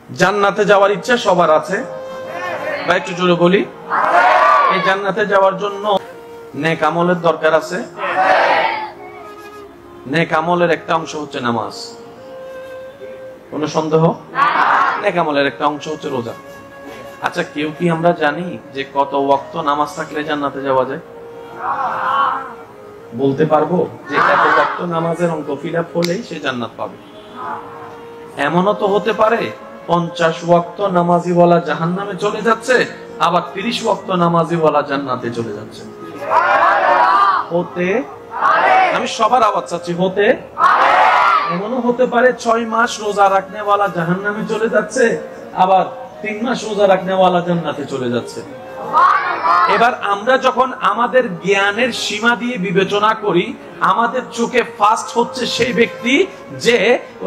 জান্নাতে যাওয়ার ইচ্ছা সবার আছে, বা একটু জোরে বলি, এই জান্নাতে যাওয়ার জন্য নেক আমলের দরকার আছে। নেক আমলের একটা অংশ হচ্ছে নামাজ, কোনো সন্দেহ? নেক আমলের একটা অংশ হচ্ছে রোজা। আচ্ছা, কেউ কি আমরা জানি যে কত ওয়াক্ত নামাজ থাকলে জান্নাতে যাওয়া যায়? বলতে পারবো যে এত ওয়াক্ত নামাজের অঙ্ক ফিল আপ হলেই সে জান্নাত পাবে? এমনও তো হতে পারে 50 ওয়াক্ত নামাজি ওয়ালা জাহান্নামে চলে যাচ্ছে, আবার 30 ওয়াক্ত নামাজি ওয়ালা জান্নাতে চলে যাচ্ছে। হতে, আমি সবার আওয়াজ চাচ্ছি, হতে এমনও হতে পারে 6 মাস রোজা রাখনে ওয়ালা জাহান্নামে চলে যাচ্ছে, আবার 3 মাস রোজা রাখনে ওয়ালা জান্নাতে চলে যাচ্ছে। এবার আমরা যখন আমাদের জ্ঞানের সীমা দিয়ে বিবেচনা করি, আমাদের চোখে ফার্স্ট হচ্ছে সেই ব্যক্তি যে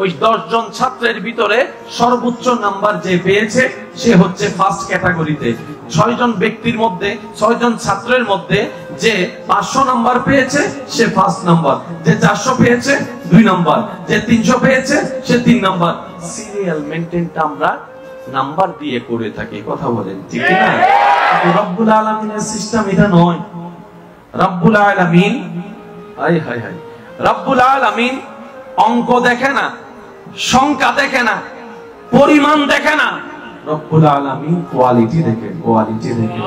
ওই 10 জন ছাত্রের ভিতরে সর্বোচ্চ নাম্বার যে পেয়েছে সে হচ্ছে ফার্স্ট ক্যাটাগরিতে। 6 জন ব্যক্তির মধ্যে, 6 জন ছাত্রের মধ্যে যে 500 নাম্বার পেয়েছে সে ফার্স্ট নাম্বার, যে 400 পেয়েছে 2 নাম্বার, যে 300 পেয়েছে সে 3 নাম্বার। সিরিয়াল মেইনটেইনটা আমরা নাম্বার দিয়ে করে থাকি, কথা বলেন ঠিক না? রব্বুল আলামিনের সিস্টেম এটা নয়। রব্বুল আলামিন, হায় হায় হায়, রব্বুল আলামিন অঙ্ক দেখে না, সংখ্যা দেখে না, পরিমাণ দেখে না, রব্বুল আলামিন কোয়ালিটি দেখে, কোয়ালিটি দেখে।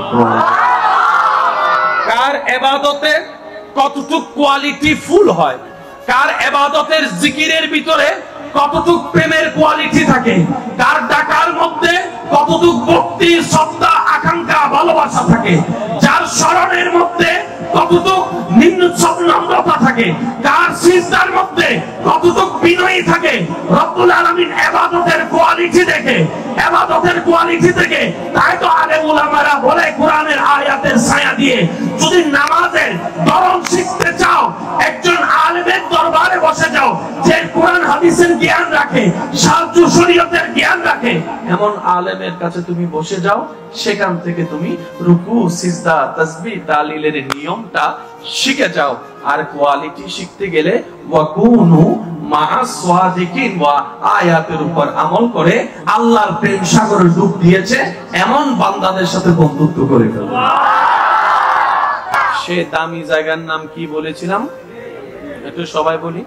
কার ইবাদতে কতটুকু কোয়ালিটি ফুল হয়, কার ইবাদতের জিকিরের ভিতরে কতটুকু প্রেমের কোয়ালিটি থাকে, কার ডাকার মধ্যে কতটুকু ভক্তি, শ্রদ্ধা, আকাঙ্ক্ষা, ভালোবাসা থাকে, যার স্মরণের মধ্যে কতটুকু নিম্নচ্ছব নম্রতা থাকে, কার সিজদার মধ্যে কতটুকু বিনয়ী থাকে। রব্বুল আলামিন ইবাদতের কোয়ালিটি দেখে, ইবাদতের কোয়ালিটি দেখে। তাই তো আলেম উলামারা বলে কোরআনের আয়াতের ছায়া দিয়ে যদি নামাজের ধরন শিখতে চাও, একজন আলেমের দরবারে বসে যাও যে কোরআন হাদিসের জ্ঞান রাখে, শারঈ শরীয়তের জ্ঞান রাখে, এমন আলেমের কাছে তুমি বসে যাও। সেখান থেকে তুমি রুকু, সিজদা, তাসবিহ, তাহলিলের নিয়মটা শিখে যাও। আর কোয়ালিটি শিখতে গেলে ওয়াকুনু মা'আস সাদিকিন, ওয়া আয়াতের উপর আমল করে আল্লাহর প্রেম সাগরে ডুব দিয়েছে এমন বান্দাদের সাথে বন্ধুত্ব করে ফেলো। সে দামি জায়গার নাম কি বলেছিলাম? একটু সবাই বলি,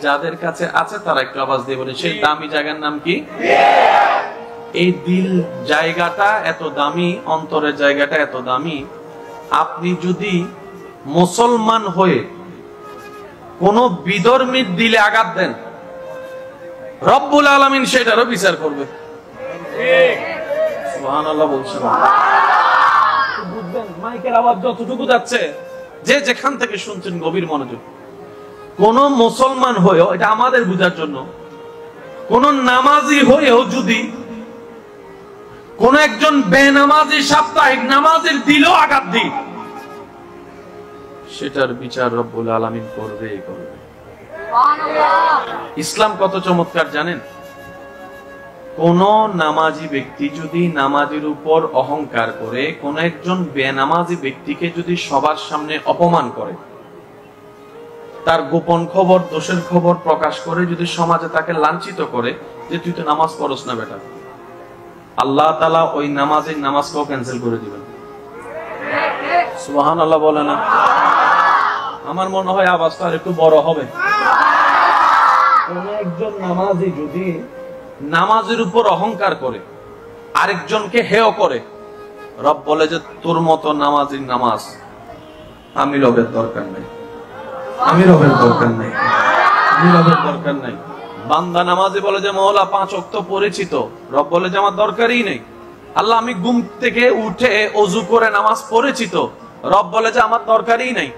যাদের কাছে আছে তারা একটু আওয়াজ দিয়ে বলে, সেই দামি জায়গার নাম কি? এই দিল জায়গাটা এত দামি, অন্তরের জায়গাটা এত দামি। আপনি যদি মুসলমান হয়ে কোন বিধর্মীর দিলে আঘাত দেন, রব্বুল আলামিন সেটারও বিচার করবে। সুবহানাল্লাহ বলছেন। বুঝবেন মাইকের আওয়াজ যতটুকু যাচ্ছে, যে যেখান থেকে শুনছেন গভীর মনোযোগ। কোন মুসলমান হয়েও, এটা আমাদের বুঝার জন্য, কোন নামাজি হয়েও যদি কোন একজন বেনামাজি সাপ্তাহিক নামাজের দিলেও আঘাত দিই, সেটার বিচার রব্বুল আলামিন করবে, করবে। ইসলাম কত চমৎকার জানেন? কোন নামাজি ব্যক্তি যদি নামাজের উপর অহংকার করে, কোন একজন বেনামাজি ব্যক্তিকে যদি সবার সামনে অপমান করে, তার গোপন খবর, দোষের খবর প্রকাশ করে যদি সমাজে তাকে লাঞ্ছিত করে যে তুই তো নামাজ পড়স না বেটা, আল্লাহ তাআলা ওই নামাজের নামাজকেও ক্যান্সেল করে দিবেন। সুবহানাল্লাহ বলে না? আমার মনে হয় আওয়াজটা একটু বড় হবে। কোন একজন নামাজি যদি নামাজের উপর অহংকার করে, আরেকজনকে হেয় করে, রব বলে যে তোর মতো নামাজির নামাজ আমি রবের দরকার নাই, আমি রবের দরকার নাই, আমি রবের দরকার নাই। বান্দা নামাজি বলে যে মওলা 5 ওয়াক্ত পড়েছি তো, রব বলে যে আমার দরকারই নেই। আল্লাহ আমি ঘুম থেকে উঠে ওযু করে নামাজ পড়েছি তো, রব বলে যে আমার দরকারই নেই।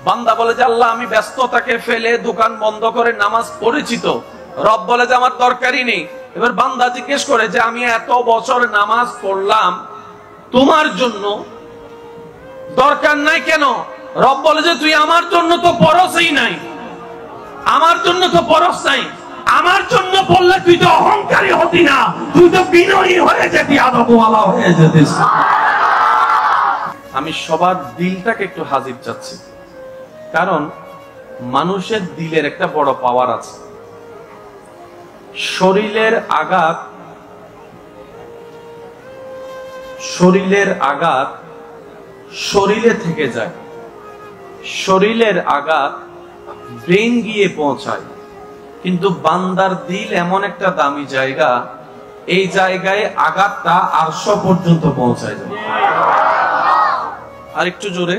বান্দা বলে যে আল্লাহ আমি ব্যস্ততাকে ফেলে দোকান বন্ধ করে নামাজ পড়েছি তো, রব বলে যে আমার দরকারই নেই। এবার বান্দা জিজ্ঞেস করে যে আমি এত বছর নামাজ পড়লাম তোমার জন্য, দরকার নাই কেন? রব বলে যে তুই আমার জন্য তো পরশই নাই, আমার জন্য তো পরশ নাই। আমার জন্য বললে তুই তো অহংকারী হতি না, তুই তো বিনয়ী হয়ে যেতি, আদবওয়ালা হয়ে যেতিস। আমি সবার দিলটাকে একটু হাজির চাচ্ছি, কারণ মানুষের দিলের একটা বড় পাওয়ার আছে। শরীরের আঘাত শরীরের আঘাত শরীরে থেকে যায়, শরীরের আঘাত ব্রেন গিয়ে পৌঁছায়, কিন্তু বান্দার দিল এমন একটা দামি জায়গা, এই জায়গায় আঘাতটা আরশ পর্যন্ত পৌঁছায় যায়। আর একটু জোরে।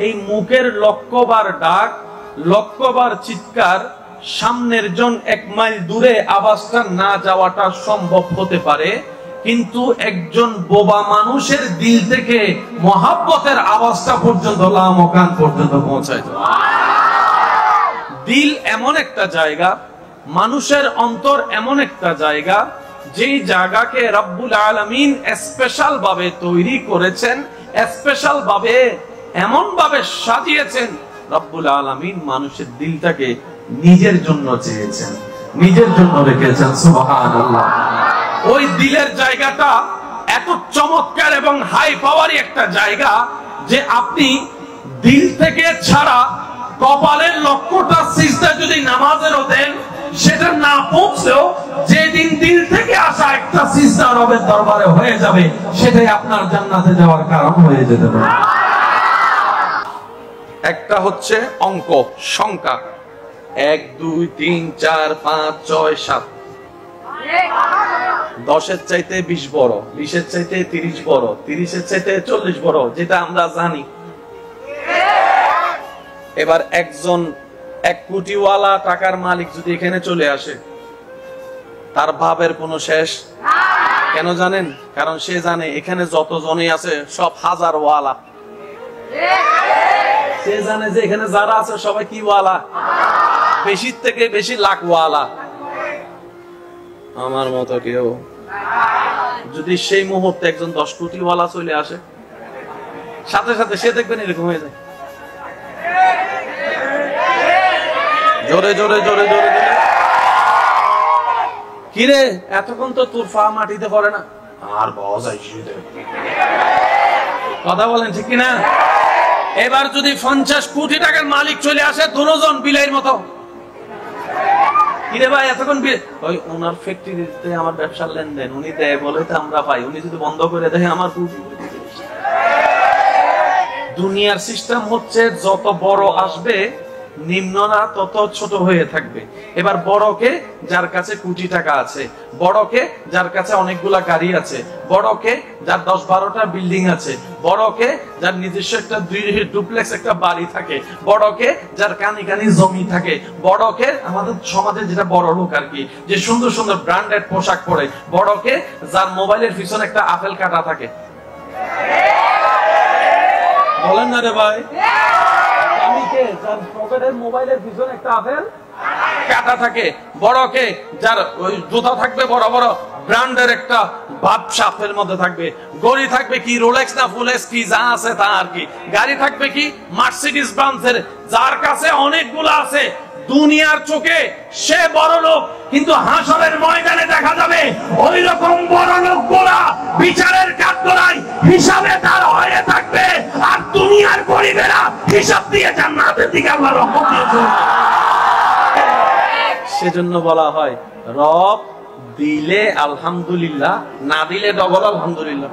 এই মুখের লক্ষবার ডাক, লক্ষবার চিৎকার, সামনের জন 1 মাইল দূরে আওয়াজটা না যাওয়াটা সম্ভব হতে পারে, কিন্তু একজন বোবা মানুষের দিল থেকে মহাব্বতের আওয়াজটা পর্যন্ত লামকান পর্যন্ত পৌঁছায় যায়। দিল এমন একটা জায়গা, মানুষের অন্তর এমন একটা জায়গা, যেই জায়গাকে রব্বুল আলামিন স্পেশাল ভাবে তৈরি করেছেন, স্পেশাল ভাবে এমন ভাবে সাজিয়েছেন। রব্বুল আলামিন মানুষের দিলটাকে নিজের জন্য চেয়েছেন, নিজের জন্য রেখেছেন। সুবহানাল্লাহ। ওই দিলের জায়গাটা এত চমৎকার এবং হাই পাওয়ারি একটা জায়গা যে আপনি দিল থেকে ছাড়া কপালের লক্ষ্যটা সিজদা যদি নামাজেরও দেন, সেটা না পৌঁছেও যেদিন দিল থেকে আসা একটা সিজদা রবের দরবারে হয়ে যাবে, সেটাই আপনার জান্নাতে যাওয়ার কারণ হয়ে যেতে পারে। একটা হচ্ছে অঙ্ক, সংখ্যা, 1 2 3 4 5 6 7। 10-এর চাইতে 20 বড়, 20-এর চাইতে 30 বড়, 30-এর চাইতে 40 বড়, যেটা আমরা জানি। এবার একজন 1 কোটিওয়ালা টাকার মালিক যদি এখানে চলে আসে, তার ভাবের কোনো শেষ কেন জানেন? কারণ সে জানে এখানে যত জনই আছে সব হাজারওয়ালা। সে জানে যে এখানে যারা আছে সবাই কি ওয়ালা, বেশি থেকে বেশি লাখওয়ালা। আমার মতো কেউ যদি সেই মুহূর্তে একজন 10 কোটিওয়ালা চলে আসে, সাথে সাথে সে দেখবেন এরকম হয়ে যায়। জোরে জোরে জোরে জোরে জোরে। কিরে এতক্ষণ তো তোর পা মাটিতে পড়ে না, আর বস আইসিতে কথা বলেন ঠিক কিনা? এবার যদি 50 কোটি টাকার মালিক চলে আসে, দুজন বিলাইয়ের মতো, কিরে ভাই এতক্ষণ ওই ওনার ফ্যাক্টরিতে আমার ব্যবসার লেনদেন উনি দেয় বলে তো আমরা পাই, উনি যদি বন্ধ করে দেয় আমার কোটি। দুনিয়ার সিস্টেম হচ্ছে যত বড় আসবে নিম্নরা তত ছোট হয়ে থাকবে। এবার বড়কে যার কাছে কোটি টাকা আছে, বড়কে যার কাছে অনেকগুলা গাড়ি আছে, বড়কে যার 10-12টা বিল্ডিং আছে, বড়কে যার নিজস্ব একটা ডুপ্লেক্স একটা বাড়ি থাকে, বড়কে যার কানি কানি জমি থাকে, বড়কে আমাদের সমাজে যেটা বড় লোক আর কি, যে সুন্দর সুন্দর ব্র্যান্ডেড পোশাক পরে, বড়কে যার মোবাইলের পিছনে একটা আপেল কাটা থাকে। বলেন না রে ভাই, যার পকেটের মোবাইলের পিছনে একটা আপেল কাটা থাকে, বড়কে যার ওই জুতা থাকবে বড় বড় ব্র্যান্ডের একটা বাপশাপের মধ্যে থাকবে, গড়ি থাকবে কি রোলেক্স না ফুলেক্স কি যা আছে তা আর কি, গাড়ি থাকবে কি মার্সিডিজ ব্রান্ডের, যার কাছে অনেকগুলো আছে। দুনিয়ার চোখে সে বড় লোক, কিন্তু হাসরের ময়দানে দেখা যাবে ওই রকম বড় লোকগুলা বিচারের কাঠগড়ায় হিসাবে তার হয়ে থাকবে, আর দুনিয়ার গরিবেরা হিসাব দিয়ে জান্নাতের দিকে আল্লাহ রহমত দিয়েছে। সেজন্য বলা হয় রব দিলে আলহামদুলিল্লাহ, না দিলে ডবল আলহামদুলিল্লাহ।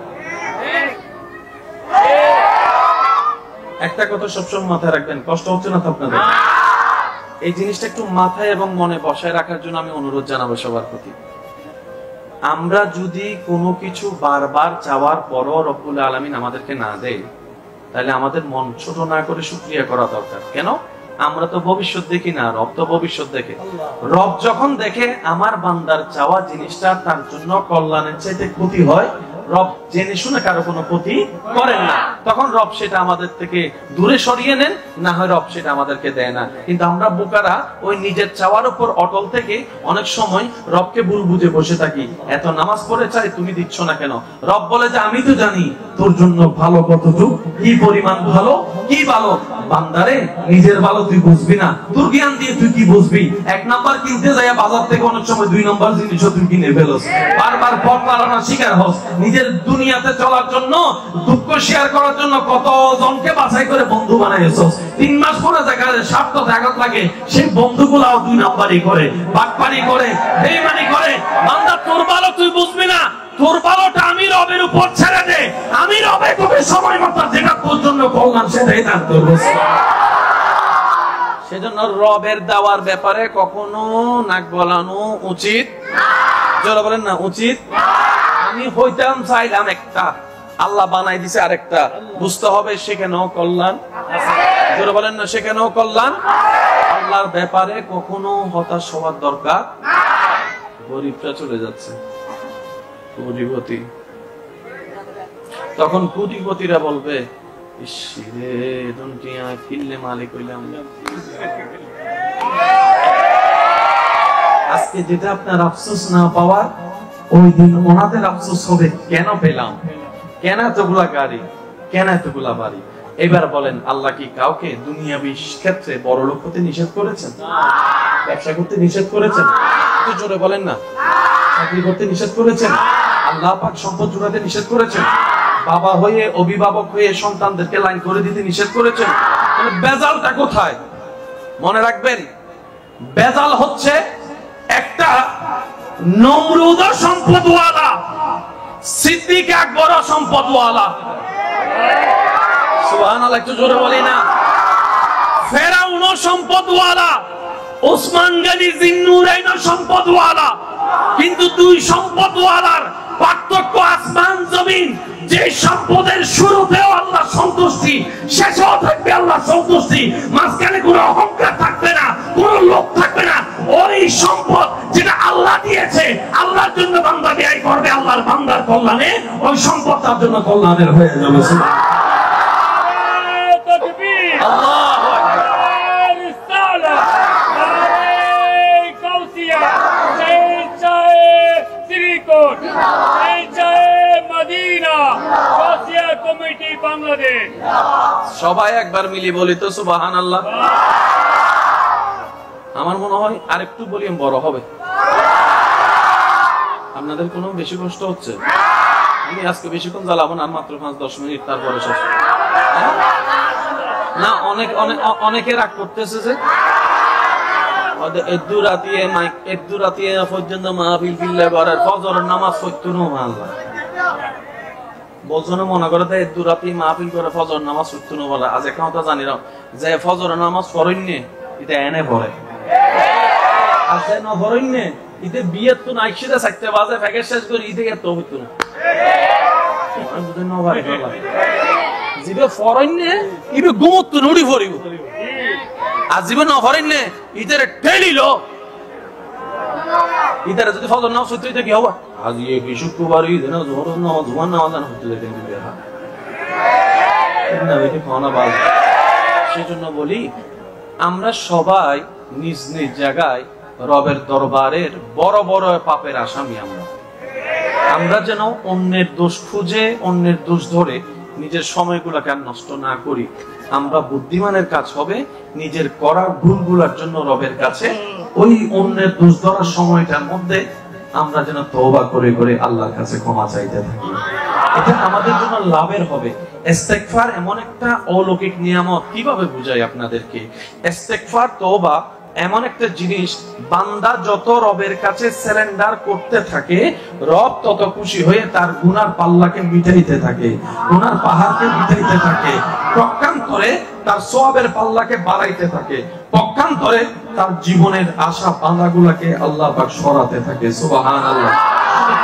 একটা কথা সবসময় মাথায় রাখবেন, কষ্ট হচ্ছে না তো আপনাদের? এই জিনিসটা একটু মাথায় এবং মনে বসায় রাখার জন্য আমি অনুরোধ জানাবো সবার প্রতি। আমরা যদি কোনো কিছু বারবার চাওয়ার পরও রব্বুল আলামিন আমাদেরকে না দেয়, তাহলে আমাদের মন ছোট না করে শুকরিয়া করা দরকার। কেন? আমরা তো ভবিষ্যৎ দেখি না, রব তো ভবিষ্যৎ দেখে। রব যখন দেখে আমার বান্দার চাওয়া জিনিসটা তার জন্য কল্যাণের চাইতে ক্ষতি হয়, রব জেনে শুনে কারো কোনো ক্ষতি করেন না, তখন রব সেটা আমাদের থেকে দূরে সরিয়ে নেন, না হয় রব সেটা আমাদেরকে দেয় না। কিন্তু আমরা বোকারা ওই নিজের চাওয়ার উপর অটল থেকে অনেক সময় রবকে ভুল বুঝে বসে থাকি। এত নামাজ পড়ে চাই, তুমি দিচ্ছ না কেন? রব বলে যে আমি তো জানি তোর জন্য ভালো কতটুকু, কি পরিমাণ ভালো, কি ভালো। বান্দারে নিজের ভালো তুই বুঝবি না, তোর জ্ঞান দিয়ে তুই কি বুঝবি? 1 নাম্বার কিনতে যাইয়া বাজার থেকে অনেক সময় 2 নাম্বার জিনিসও তুই কিনে ফেলস, বারবার পথ পালানোর শিকার হস। নিজের দুনিয়াতে চলার জন্য, দুঃখ শেয়ার করার জন্য কত জনকে বাছাই করে বন্ধু বানাইছস। 3 মাস পরে দেখা যায় স্বার্থ জাগত লাগে, সেই বন্ধুগুলাও 2 নাম্বারই করে, বাটপারি করে, বেঈমানি করে। বান্দা তোর ভালো তুই বুঝবি না, তোর ভালোটা আমি হবে সময় মতো, যেটা তোর জন্য কল্যাণ সেটাই দান করবো। সেজন্য রবের দেওয়ার ব্যাপারে কখনো নাক গলানো উচিত, যারা বলেন না উচিত। আমি হইতাম চাইলাম একটা, আল্লাহ বানাই দিছে আরেকটা, বুঝতে হবে সেখানেও কল্যাণ, যারা বলেন না সেখানেও কল্যাণ। আল্লাহর ব্যাপারে কখনো হতাশ হওয়ার দরকার। গরিবটা চলে যাচ্ছে, কোটিপতি, তখন কোটিপতিরা বলবে আজকে যেটা আপনার আফসোস না পাওয়ার, ওই দিন ওনাদের আফসোস হবে কেন পেলাম, কেন এতগুলা গাড়ি, কেন এতগুলা বাড়ি। এবার বলেন আল্লাহ কি কাউকে দুনিয়াবি ক্ষেত্রে বড় লোক হতে নিষেধ করেছেন? ব্যবসা করতে নিষেধ করেছেন? একটু জোরে বলেন না। চাকরি করতে নিষেধ করেছেন? আল্লাহ পাক সম্পদ জোগাতে নিষেধ করেছেন? বাবা হয়ে অভিভাবক হয়ে সন্তানদেরকে লাইন করে দিতে নিষেধ করেছেন? বেজালটা কোথায়? মনে রাখবেন, বেজাল হচ্ছে একটা নমরুদ সম্পদওয়ালা, সিদ্দিক আকবর সম্পদওয়ালা। সুবহানাল্লাহ, একটু জোরে বলি না। ফেরাউন সম্পদওয়ালা, ওসমান গনি জিন্নুরাইন সম্পদওয়ালা। কিন্তু দুই সম্পদওয়ালার পার্থক্য আসমান জমিন। যে সম্পদের শুরুতেও আল্লাহ সন্তুষ্টি, শেষেও থাকবে আল্লাহ সন্তুষ্টি, মাঝখানে কোনো অহংকার থাকবে না, কোনো লোভ থাকবে না। ওই সম্পদ যেটা আল্লাহ দিয়েছে, আল্লাহর জন্য বান্দা ব্যয় করবে আল্লাহর বান্দার কল্যাণে, ওই সম্পদ তার জন্য কল্যাণের হয়ে যাবে। আল্লাহু আকবার। সবাই একবার মিলি বলি তো সুবহানাল্লাহ। আমার মনে হয় আরেকটু বলি বড় হবে। আপনাদের কোনো বেশি কষ্ট হচ্ছে? আমি আজকে বেশিক্ষণ জ্বালাবো না, মাত্র 5-10 মিনিট, তারপরে শেষ। না, অনেকে রাগ করতেছে যে পর্যন্ত মাহফিল ফিল্লা করার ফজরের নামাজ পড়তো না। আল্লাহ বলছো না, মনে করে তো এদু রাতি মাহফিল করে ফজর নামাজ পড়তো না বলে। আজ এখন তো জানি না যে ফজরের নামাজ পড়েননি, এটা এনে পড়ে আছে না পড়েননি, ইতে বিয়ের তো নাই সেটা থাকতে বাজে প্যাকেজ শেষ করে ইতে এত হইতো না। জিবে ফরেননে ইবে গুমত নড়ি ফরিব, আর জিবে না ফরেননে ইদের টেলিল। ইদারে যদি ফজর নামাজ পড়তে হইতো কি হবে? আজ এই কি শুক্রবার ঈদ না, জোহর না, জুমার নামাজ না হতে দেখেন দিবে না, এটা খাওয়া বাদ। সেজন্য বলি আমরা সবাই নিজ নিজ জায়গায় রবের দরবারের বড় বড় পাপের আসামি। আমরা যেন অন্যের দোষ খুঁজে, অন্যের দোষ ধরে নিজের সময়গুলোকে আর নষ্ট না করি। আমরা বুদ্ধিমানের কাজ হবে নিজের করা ভুলগুলোর জন্য রবের কাছে ওই অন্যের দোষ ধরার সময়টার মধ্যে আমরা যেন তওবা করে করে আল্লাহর কাছে ক্ষমা চাইতে থাকি। এটা আমাদের জন্য লাভের হবে। ইস্তেগফার এমন একটা অলৌকিক নিয়ামত, কিভাবে বুঝাই আপনাদেরকে। ইস্তেগফার, তওবা এমন একটা জিনিস, বান্দা যত রবের কাছে সারেন্ডার করতে থাকে, রব তত খুশি হয়ে তার গুনার পাল্লাকে মিটাইতে থাকে, গুনার পাহাড়কে মিটাইতে থাকে, পক্ষান্তরে তার সওয়াবের পাল্লাকে বাড়াইতে থাকে, পক্ষান্তরে তার জীবনের আশা বাঁধাগুলাকে আল্লাহ পাক সরাতে থাকে। সুবহানাল্লাহ।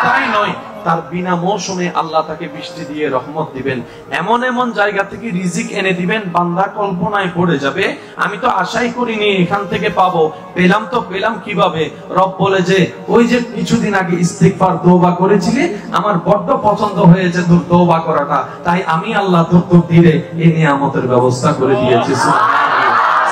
তাই নয়, তার বিনা মৌসুমে আল্লাহ তাকে বৃষ্টি দিয়ে রহমত দিবেন, এমন এমন জায়গা থেকে রিজিক এনে দিবেন, বান্দা কল্পনায় পড়ে যাবে আমি তো আশাই করিনি এখান থেকে পাবো, পেলাম তো পেলাম কিভাবে। রব বলে যে ওই যে কিছুদিন আগে ইস্তিগফার তওবা করেছিলে, আমার বড্ড পছন্দ হয়েছে তোর তওবা করাটা, তাই আমি আল্লাহ তোর ধীরে এই নিয়ামতের ব্যবস্থা করে দিয়েছি।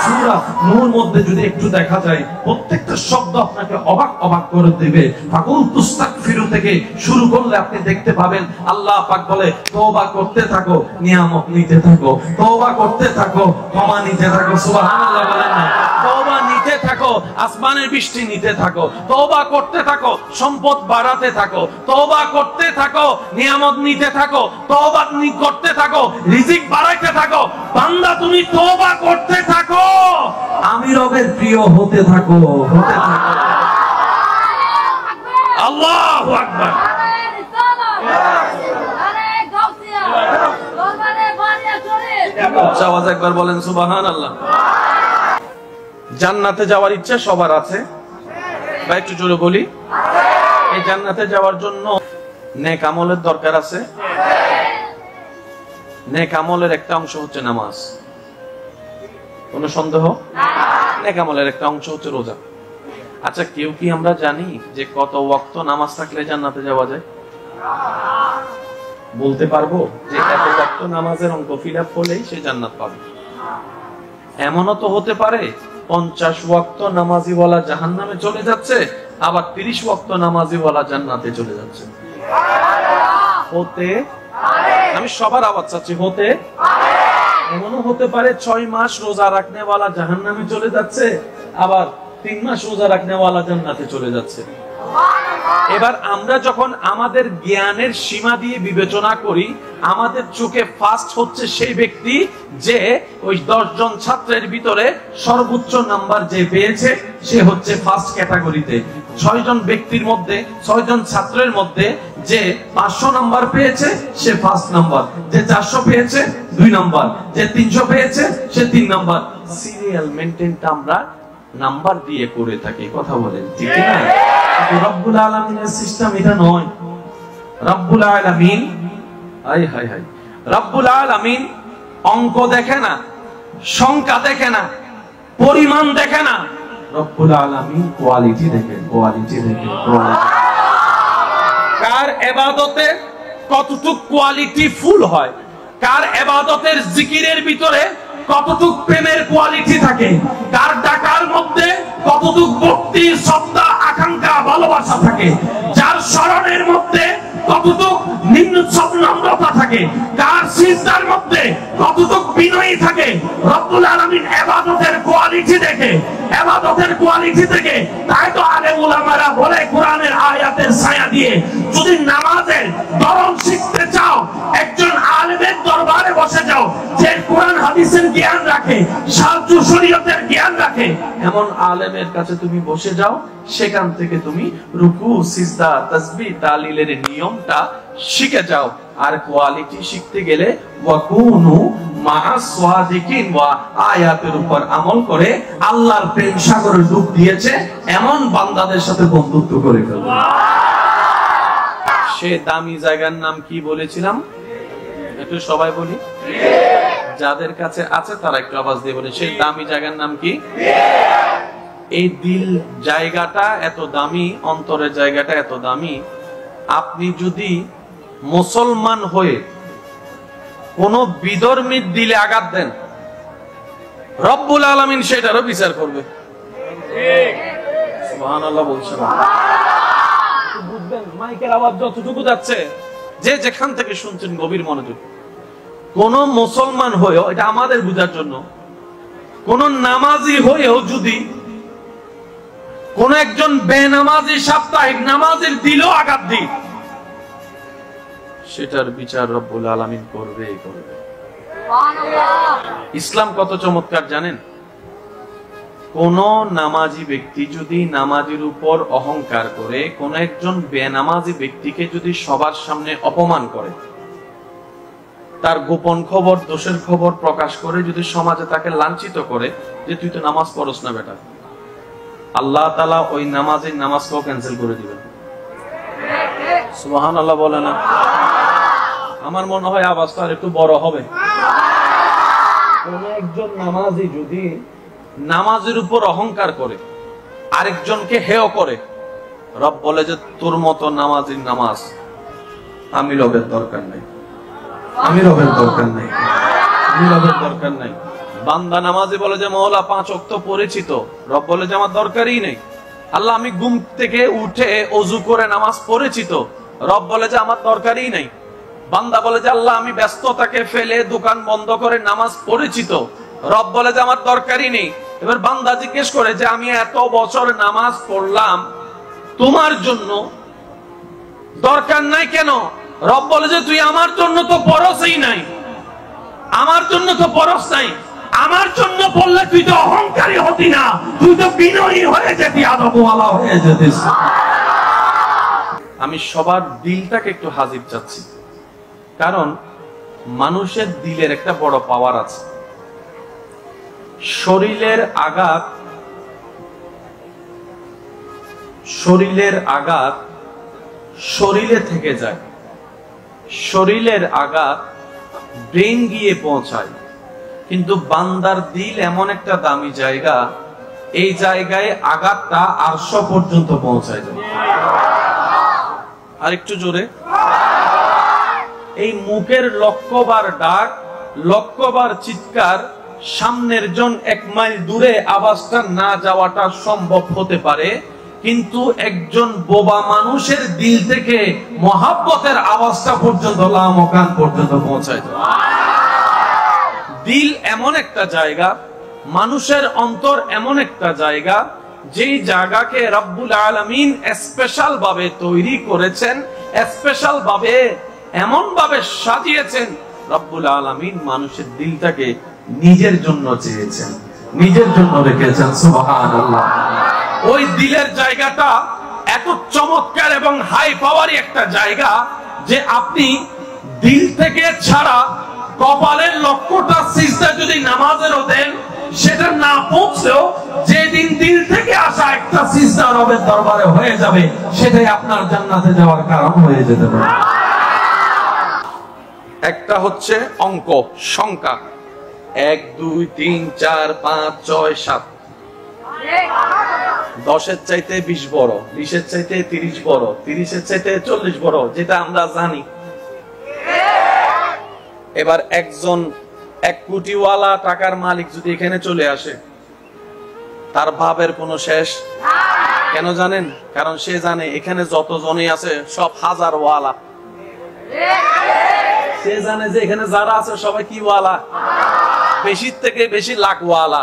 সূরা নূর মধ্যে যদি একটু দেখা যায়, প্রত্যেকটা শব্দ আপনাকে অবাক অবাক করে দিবে। ফাকুল তুস্তাগফিরু থেকে শুরু করলে আপনি দেখতে পাবেন আল্লাহ পাক বলে তওবা করতে থাকো, নিয়ামত নিতে থাকো, তওবা করতে থাকো, ক্ষমা নিতে থাকো। সুবহানাল্লাহ বলেন না। তওবা নিতে থাকো, আসমানের বৃষ্টি নিতে থাকো, তওবা করতে থাকো, সম্পদ বাড়াতে থাকো, তওবা করতে থাকো, নিয়ামত নিতে থাকো, তওবা করতে থাকো, রিজিক বাড়াইতে থাকো। বান্দা তুমি তওবা করতে থাকো, আমি রবের প্রিয় হতে থাকো, হতে থাকো। আল্লাহু আকবার। উচ্চ আওয়াজে একবার বলেন সুবহানাল্লাহ। জান্নাতে যাওয়ার ইচ্ছা সবার আছে বা একটু জোরে বলি, এই জান্নাতে যাওয়ার জন্য নেক আমলের দরকার আছে। নেক আমলের একটা অংশ হচ্ছে নামাজ, কোন সন্দেহ? নেক আমলের একটা অংশ হচ্ছে রোজা। আচ্ছা, কেউ কি আমরা জানি যে কত ওয়াক্ত নামাজ থাকলে জান্নাতে যাওয়া যায়? বলতে পারবো যে এত ওয়াক্ত নামাজের অঙ্ক ফিল আপ হলেই সে জান্নাত পাবে? এমনও তো হতে পারে 50 ওয়াক্ত নামাজিওয়ালা জাহান্নামে চলে যাচ্ছে, আবার 30 ওয়াক্ত নামাজিওয়ালা জান্নাতে চলে যাচ্ছে। হতে আমি সবার আওয়াজ চাচ্ছি, হতে এমনও হতে পারে 6 মাস রোজা রাখনেওয়ালা জাহান্নামে চলে যাচ্ছে, আবার 3 মাস রোজা রাখনেওয়ালা জান্নাতে চলে যাচ্ছে। এবার আমরা যখন আমাদের জ্ঞানের সীমা দিয়ে বিবেচনা করি, আমাদের চোখে ফার্স্ট হচ্ছে সেই ব্যক্তি যে ওই 10 জন ছাত্রের ভিতরে সর্বোচ্চ নাম্বার যে পেয়েছে সে হচ্ছে ফার্স্ট ক্যাটাগরিতে। 6 জন ব্যক্তির মধ্যে, 6 জন ছাত্রের মধ্যে যে 500 নাম্বার পেয়েছে সে ফার্স্ট নাম্বার, যে 400 পেয়েছে 2 নাম্বার, যে 300 পেয়েছে সে 3 নাম্বার। সিরিয়াল মেইনটেইনটা আমরা নাম্বার দিয়ে করে থাকি, কথা বলেন ঠিক না? রব্বুল আলামিনের সিস্টেম এটা নয়। রব্বুল আলামিন রব্বুল আলামিন অঙ্ক দেখে না, সংখ্যা দেখে না, পরিমাণ দেখে না, রব্বুল আলামিন কোয়ালিটি দেখে, কোয়ালিটি দেখে। কার ইবাদতে কতটুকু কোয়ালিটি ফুল হয়, কার ইবাদতের জিকিরের ভিতরে কতটুক প্রেমের কোয়ালিটি থাকে, কার ডাকার মধ্যে কতটুক ভক্তি, শ্রদ্ধা, আকাঙ্ক্ষা, ভালোবাসা থাকে, যার স্মরণের মধ্যে কতটুক নিম্নচ্ছদ নম্রতা থাকে, কার সিজদার মধ্যে কতটুক বিনয়ী থাকে। রব্বুল আলামিন ইবাদতের কোয়ালিটি দেখে, ইবাদতের কোয়ালিটি থেকে। তাই তো আলেম উলামারা বলে কোরআনের আয়াতের ছায়া দিয়ে যদি নামাজের ধরন শিখতে চাও, একজন আলেমের দরবারে বসে যাও যে কোরআন হাদিসের জ্ঞান রাখে, শারঈ শরীয়তের জ্ঞান রাখে, এমন আলেমের কাছে তুমি বসে যাও। সেখান থেকে তুমি রুকু, সিজদা, তাসবিহ, তাহলিলের নিয়মটা শিখে যাও। আর কোয়ালিটি শিখতে গেলে ওয়াকুনু মা'আস সাদিকিন ওয়া আয়াতের উপর আমল করে আল্লাহর প্রেম সাগরে ডুব দিয়েছে এমন বান্দাদের সাথে বন্ধুত্ব করে ফেলবে। সে দামি জায়গার নাম কি বলেছিলাম? একটু সবাই বলি, যাদের কাছে আছে তারা একটু আওয়াজ দিয়ে বলে, সেই দামি জায়গার নাম কি? এই দিল জায়গাটা এত দামি, অন্তরের জায়গাটা এত দামি। আপনি যদি মুসলমান হয়ে কোন বিধর্মীর দিলে আঘাত দেন, রব্বুল আলামিন সেটারও বিচার করবে। সুবহানাল্লাহ বলছেন। বুঝবেন মাইকের আওয়াজ যতটুকু যাচ্ছে, যে যেখান থেকে শুনছেন গভীর মনোযোগ। কোন মুসলমান হয়েও, এটা আমাদের বুঝার জন্য, কোন নামাজি হয়েও যদি কোন একজন বেনামাজি সাপ্তাহিক নামাজের দিলেও আঘাত দিই, সেটার বিচার রব্বুল আলামিন করবেই করবে। ইসলাম কত চমৎকার জানেন? কোন নামাজি ব্যক্তি যদি নামাজের উপর অহংকার করে, কোন একজন বেনামাজি ব্যক্তিকে যদি সবার সামনে অপমান করে, তার গোপন খবর, দোষের খবর প্রকাশ করে যদি সমাজে তাকে লাঞ্ছিত করে যে তুই তো নামাজ পড়স না বেটা, আল্লাহ তাআলা ওই নামাজের নামাজকেও ক্যান্সেল করে দিবেন। সুবহানাল্লাহ বলে না? আমার মনে হয় আওয়াজটা আর একটু বড় হবে। কোন একজন নামাজি যদি নামাজের উপর অহংকার করে, আরেকজনকে হেয় করে, রব বলে যে তোর মতো নামাজির নামাজ আমি রবের দরকার নাই, আমি রবের দরকার নাই, আমি রবের দরকার নাই। বান্দা নামাজি বলে যে মওলা 5 ওয়াক্ত পড়েছি তো, রব বলে যে আমার দরকারই নেই। আল্লাহ আমি ঘুম থেকে উঠে ওযু করে নামাজ পড়েছি তো, রব বলে যে আমার দরকারই নেই। বান্দা বলে যে আল্লাহ আমি ব্যস্ততাকে ফেলে দোকান বন্ধ করে নামাজ পড়েছি তো, রব বলে যে আমার দরকারই নেই। এবার বান্দা জিজ্ঞেস করে যে আমি এত বছর নামাজ পড়লাম তোমার জন্য, দরকার নাই কেন? রব বলে যে তুই আমার জন্য তো পরশই নাই, আমার জন্য তো পরশ নাই, আমার জন্য পড়লে তুই তো অহংকারী হতি না, তুই তো বিনয়ী হয়ে যেতি, আদবওয়ালা হয়ে যেতিস। আমি সবার দিলটাকে একটু হাজির চাচ্ছি, কারণ মানুষের দিলের একটা বড় পাওয়ার আছে। শরীরের আঘাত শরীরে থেকে যায়, শরীরের আঘাত ব্রেন গিয়ে পৌঁছায়, কিন্তু বান্দার দিল এমন একটা দামি জায়গা, এই জায়গায় আঘাতটা আরশ পর্যন্ত পৌঁছায় যায়। আর একটু জোরে। এই মুখের লক্ষবার ডাক, লক্ষবার চিৎকার, সামনের জন 1 মাইল দূরে আওয়াজটা না যাওয়াটা সম্ভব হতে পারে, কিন্তু একজন বোবা মানুষের দিল থেকে মহাব্বতের আওয়াজটা পর্যন্ত লামকান পর্যন্ত পৌঁছায় যায়। দিল এমন একটা জায়গা, মানুষের অন্তর এমন একটা জায়গা, যেই জায়গাকে রব্বুল আলামিন স্পেশাল ভাবে তৈরি করেছেন, স্পেশাল ভাবে এমন ভাবে সাজিয়েছেন। রব্বুল আলামিন মানুষের দিলটাকে নিজের জন্য চেয়েছেন, নিজের জন্য রেখেছেন। সুবহানাল্লাহ। ওই দিলের জায়গাটা এত চমৎকার এবং হাই পাওয়ারি একটা জায়গা যে আপনি দিল থেকে ছাড়া কপালের লক্ষ্যটা সিজদা যদি নামাজেরও দেন, সেটা না পৌঁছেও যেদিন দিল থেকে আসা একটা সিজদা রবের দরবারে হয়ে যাবে, সেটাই আপনার জান্নাতে যাওয়ার কারণ হয়ে যেতে পারে। একটা হচ্ছে অঙ্ক, সংখ্যা, 1 2 3 4 5 6 7। 10-এর চাইতে 20 বড়, 20-এর চাইতে 30 বড়, 30-এর চাইতে 40 বড়, যেটা আমরা জানি। এবার একজন 1 কোটিওয়ালা টাকার মালিক যদি এখানে চলে আসে, তার ভাবের কোনো শেষ কেন জানেন? কারণ সে জানে এখানে যত জনই আছে সব হাজারওয়ালা। সে জানে যে এখানে যারা আছে সবাই কি ওয়ালা, বেশি থেকে বেশি লাখওয়ালা।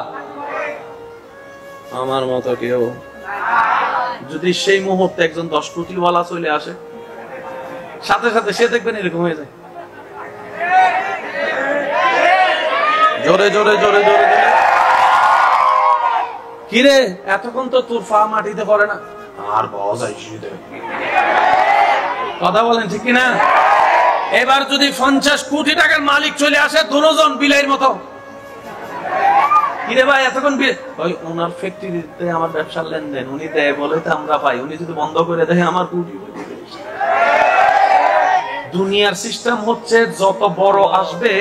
আমার মতো কেউ যদি সেই মুহূর্তে একজন 10 কোটিওয়ালা চলে আসে, সাথে সাথে সে দেখবেন এরকম হয়ে যায়। জোরে জোরে জোরে জোরে। কিরে এতক্ষণ তো তোর পা মাটিতে পড়ে না, আর বস আইসিতে কথা বলেন ঠিক কিনা? এবার যদি 50 কোটি টাকার মালিক চলে আসে, দুজন বিলাইয়ের মতো, কিরে ভাই এতক্ষণ ওই ওনার ফ্যাক্টরিতে আমার ব্যবসার লেনদেন উনি দেয় বলে তো আমরা পাই, উনি যদি বন্ধ করে দেয় আমার কোটি। দুনিয়ার সিস্টেম হচ্ছে যত বড় আসবে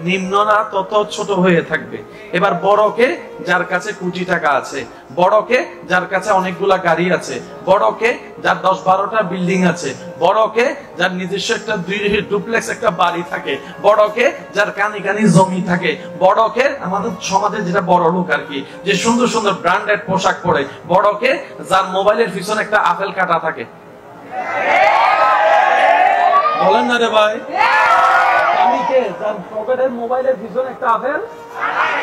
নিম্নরা তত ছোট হয়ে থাকবে। এবার বড়কে যার কাছে কোটি টাকা আছে, বড়কে যার কাছে অনেকগুলা গাড়ি আছে, বড়কে যার 10-12টা বিল্ডিং আছে, বড়কে যার নিজস্ব একটা ডুপ্লেক্স একটা বাড়ি থাকে, বড়কে যার কানি কানি জমি থাকে, বড়কে আমাদের সমাজে যেটা বড় লোক আর কি, যে সুন্দর সুন্দর ব্র্যান্ডেড পোশাক পরে, বড়কে যার মোবাইলের পিছনে একটা আপেল কাটা থাকে। বলেন না রে ভাই, যার পকেটের মোবাইলের পিছনে একটা আপেল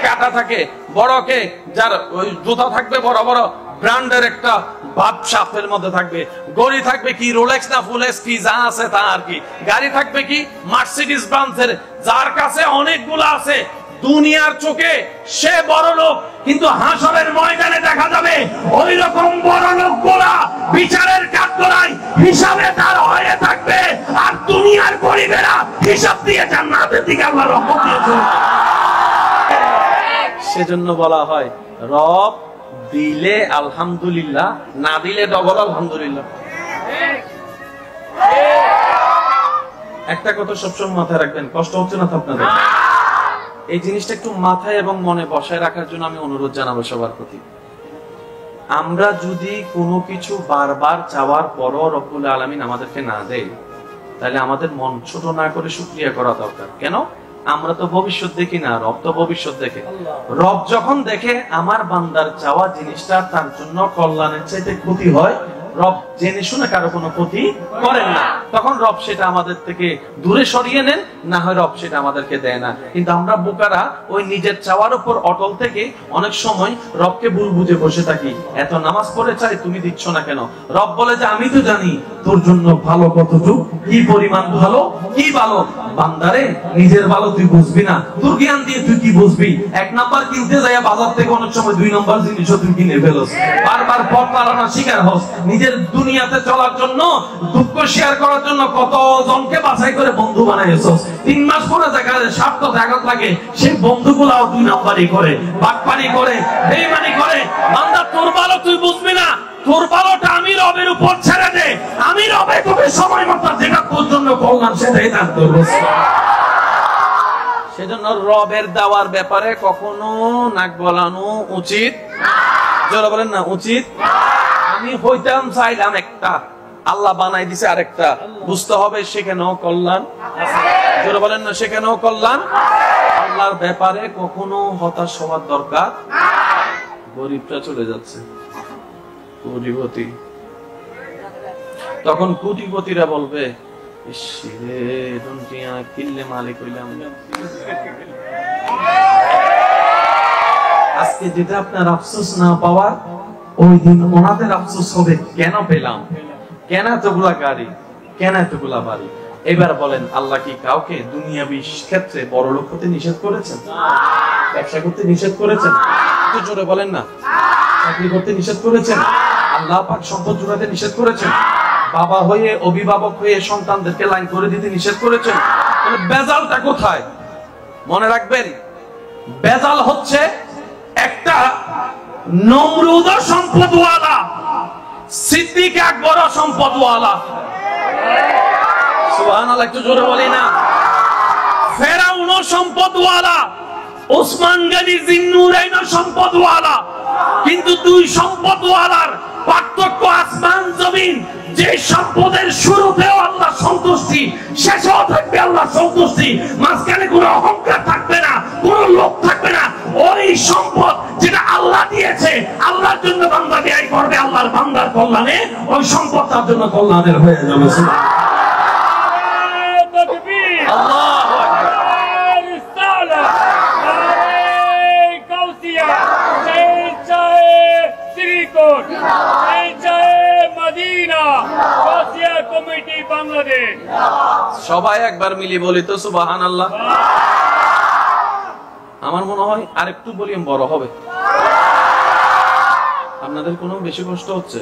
কাটা থাকে, বড়কে যার ওই জুতা থাকবে বড় বড় ব্র্যান্ডের একটা বাদশাহের মধ্যে থাকবে, গড়ি থাকবে কি রোলেক্স না ফুলেক্স কি যা আছে তা আর কি, গাড়ি থাকবে কি মার্সিডিজ ব্রান্ডের, যার কাছে অনেকগুলো আছে। দুনিয়ার চোখে সে বড় লোক, কিন্তু হাসরের ময়দানে দেখা যাবে ওই রকম বড় লোকগুলা বিচারের কাঠগড়ায় হিসাবে তার হয়ে থাকবে, আর দুনিয়ার গরিবেরা হিসাব দিয়ে জান্নাতের দিকে আল্লাহ রহমত দিয়েছেন। সেজন্য বলা হয় রব দিলে আলহামদুলিল্লাহ, না দিলে ডবল আলহামদুলিল্লাহ। একটা কথা সবসময় মাথায় রাখবেন, কষ্ট হচ্ছে না তো আপনাদের? এই জিনিসটা একটু মাথায় এবং মনে বসায় রাখার জন্য আমি অনুরোধ জানাবো সবার প্রতি। আমরা যদি কোনো কিছু বারবার চাওয়ার পরও রব্বুল আলামিন আমাদেরকে না দেয়, তাহলে আমাদের মন ছোট না করে শুকরিয়া করা দরকার। কেন? আমরা তো ভবিষ্যৎ দেখি না, রব তো ভবিষ্যৎ দেখে। রব যখন দেখে আমার বান্দার চাওয়া জিনিসটা তার জন্য কল্যাণের চাইতে ক্ষতি হয়, রব জেনে শুনে কারো কোনো ক্ষতি করেন না, তখন রব সেটা আমাদের থেকে দূরে সরিয়ে নেন, না হয় রব সেটা আমাদেরকে দেয় না। কিন্তু আমরা বোকারা ওই নিজের চাওয়ার উপর অটল থেকে অনেক সময় রবকে ভুল বুঝে বসে থাকি। এত নামাজ পড়ে চাই, তুমি দিচ্ছ না কেন? রব বলে যে আমি তো জানি তোর জন্য ভালো কতটুকু, কি পরিমাণ ভালো, কি ভালো। বান্দারে নিজের ভালো তুই বুঝবি না, তোর জ্ঞান দিয়ে তুই কি বুঝবি? 1 নাম্বার কিনতে যাইয়া বাজার থেকে অনেক সময় 2 নাম্বার জিনিসও তুই কিনে ফেলস, বারবার পথ পালানোর শিকার হস। নিজের দুনিয়াতে চলার জন্য দুঃখ শেয়ার করার জন্য কত জনকে বাছাই করে বন্ধু বানাইছো, 3 মাস পরে দেখা যায় স্বার্থ ত্যাগত লাগে, সেই বন্ধুগুলাও 2 নাম্বারই করে, বাটপারি করে, বেঈমানি করে। বান্দা তোর ভালো তুই বুঝবি না, তোর ভালোটা আমি রবের উপর ছেড়ে দে, আমি রবে তোকে সময় মতো যেটা তোর জন্য কল্যাণ সেটাই দান করব। সেজন্য রবের দেওয়ার ব্যাপারে কখনো নাক গলানো উচিত যারা বলেন না উচিত। আমি হইতাম চাইলাম একটা, আল্লাহ বানাই দিছে আরেকটা, বুঝতে হবে সেখানেও কল্যাণ যারা বলেন না সেখানেও কল্যাণ। আল্লাহর ব্যাপারে কখনো হতাশ হওয়ার দরকার। গরিবটা চলে যাচ্ছে কোটিপতি, তখন কোটিপতিরা বলবে আজকে যেটা আপনার আফসোস না পাওয়ার, ওই দিন ওনাদের আফসোস হবে কেন পেলাম, কেন এতগুলা গাড়ি, কেন এতগুলা বাড়ি। এবার বলেন আল্লাহ কি কাউকে দুনিয়াবি ক্ষেত্রে বড় লোক হতে নিষেধ করেছেন? ব্যবসা করতে নিষেধ করেছেন? একটু জোরে বলেন না। চাকরি করতে নিষেধ করেছেন? আল্লাহ পাক সম্পদ জোগাতে নিষেধ করেছেন? বাবা হয়ে অভিভাবক হয়ে সন্তানদেরকে লাইন করে দিতে নিষেধ করেছেন? বেজালটা কোথায়? মনে রাখবেন, বেজাল হচ্ছে একটা নমরুদ সম্পদওয়ালা, সিদ্দিক আকবর সম্পদওয়ালা। সুবহানাল্লাহ, একটু জোরে বলি না। ফেরাউন সম্পদওয়ালা, ওসমান গনি জিন্নুরাইন সম্পদওয়ালা। কিন্তু 2 সম্পদওয়ালার পার্থক্য আসমান জমিন। যে সম্পদের শুরুতেও আল্লাহ সন্তুষ্টি, শেষেও থাকবে আল্লাহ সন্তুষ্টি, মাঝখানে কোনো অহংকার থাকবে না, কোনো লোভ থাকবে না। ওই সম্পদ যেটা আল্লাহ দিয়েছে, আল্লাহর জন্য বান্দা ব্যয় করবে আল্লাহর বান্দার কল্যাণে, ওই সম্পদ তার জন্য কল্যাণের হয়ে যাবে। আল্লাহু আকবার। সবাই একবার মিলি বলি তো সুবহানাল্লাহ। আমার মনে হয় আরেকটু ভলিউম বড় হবে। আপনাদের কোনো বেশি কষ্ট হচ্ছে?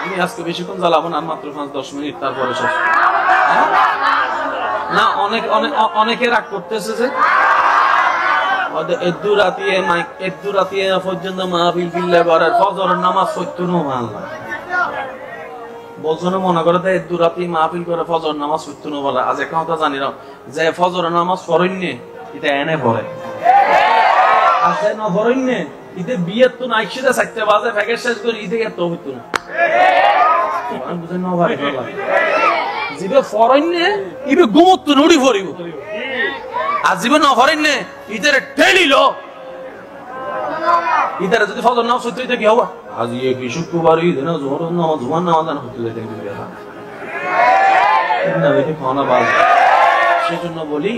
আমি আজকে বেশিক্ষণ জ্বালাবো না, মাত্র 5-10 মিনিট, তারপরে শেষ। না অনেকে রাগ করতেছে যে এদ্দু রাতিয়ে পর্যন্ত মাহফিল বিল্লাহ করার ফজরের নামাজ পড়তো না। আল্লাহ বলছো মনে করে দেয় এদ্দু রাতি মাহফিল করে ফজর নামাজ পড়তো না বলে। আজ একটা কথা জানি না যে ফজরের নামাজ পড়েননি, এটা এনে পড়ে আছে না পড়েননি, ঈদে বিয়ের তো নাই সেটা 4টা বাজে ফ্যাকেট শেষ করে ঈদে এত হইতো না। বুঝেন না ভাই, জিবে ফরেননি ইবে ঘুমত নড়ি পড়িব, আর জিবে না ফরেননি ঈদের ঠেলিল। ঈদের যদি ফজর নামাজ পড়তে হইতো কি হবা? আজ কি শুক্রবার ঈদ না, জোহর নামাজ জুমার নামাজ না হতে যেতে খাওয়ানো বাজ। সেজন্য বলি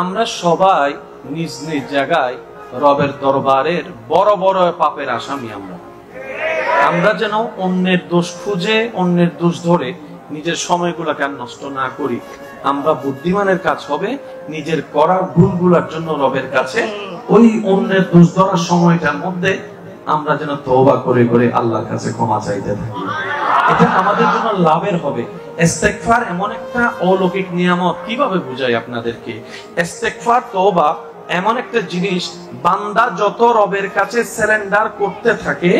আমরা সবাই নিজ নিজ জায়গায় রবের দরবারের বড় বড় পাপের আসামি। আমরা যেন অন্যের দোষ খুঁজে অন্যের দোষ ধরে নিজের সময়গুলোকে আর নষ্ট না করি। আমরা বুদ্ধিমানের কাজ হবে নিজের করা ভুলগুলোর জন্য রবের কাছে ওই অন্যের দোষ ধরার সময়টার মধ্যে আমরা যেন তওবা করে করে আল্লাহর কাছে ক্ষমা চাইতে থাকি। এটা আমাদের জন্য লাভের হবে। ইস্তেগফার এমন একটা অলৌকিক নিয়ামত, কিভাবে বুঝাই আপনাদেরকে। ইস্তেগফার তওবা এমন একটা জিনিস, বান্দা যত রবের কাছে সারেন্ডার করতে থাকে,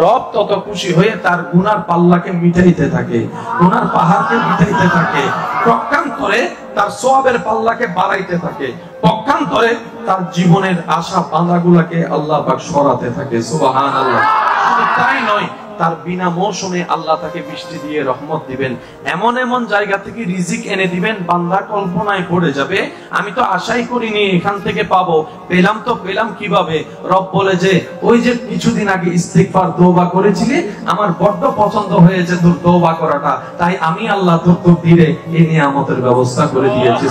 রব তত খুশি হয়ে তার গুনার পাল্লাকে মিটাইতে থাকে, গুনার পাহাড়কে মিটাইতে থাকে। পক্ষান্তরে তার সওয়াবের পাল্লাকে বাড়াইতে থাকে, পক্ষান্তরে তার জীবনের আশা বাঁধাগুলাকে আল্লাহ পাক সরাতে থাকে। সুবহানাল্লাহ। শুধু তাই নয়, তার বিনা মৌসুমে আল্লাহ তাকে বৃষ্টি দিয়ে রহমত দিবেন, এমন এমন জায়গা থেকে রিজিক এনে দিবেন, বান্দা কল্পনায় পড়ে যাবে আমি তো আশাই করিনি এখান থেকে পাবো, পেলাম তো পেলাম কিভাবে। রব বলে যে ওই যে কিছুদিন আগে ইস্তিগফার তওবা করেছিলি, আমার বড্ড পছন্দ হয়েছে তোর তওবা করাটা, তাই আমি আল্লাহ তোর তকদিরে এই নিয়ামতের ব্যবস্থা করে দিয়েছি।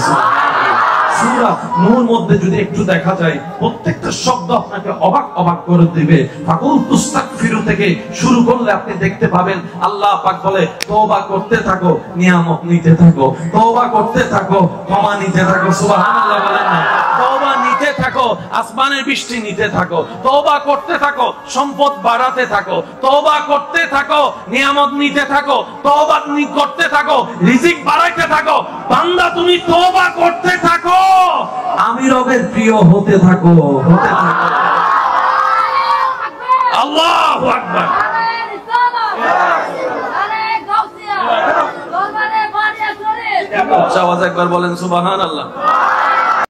সূরা নূর মধ্যে যদি একটু দেখা যায়, প্রত্যেকটা শব্দ আপনাকে অবাক অবাক করে দিবে। ফাকুল তুস্তাগফিরু থেকে শুরু করলে আপনি দেখতে পাবেন আল্লাহ পাক বলে তওবা করতে থাকো, নিয়ামত নিতে থাকো, তওবা করতে থাকো, ক্ষমা নিতে থাকো। সুবহানাল্লাহ বলেন না, তওবা নিতে থাকো। থাকো, আসমানের বৃষ্টি নিতে থাকো, তওবা করতে থাকো, সম্পদ বাড়াতে থাকো, তওবা করতে থাকো, নিয়ামত নিতে থাকো, তওবা করতে থাকো, রিজিক বাড়াইতে থাকো। বান্দা তুমি তওবা করতে থাকো, আমি রবের প্রিয় হতে থাকো, হতে থাকো। আল্লাহু আকবার। আওয়াজ একবার বলেন সুবহানাল্লাহ।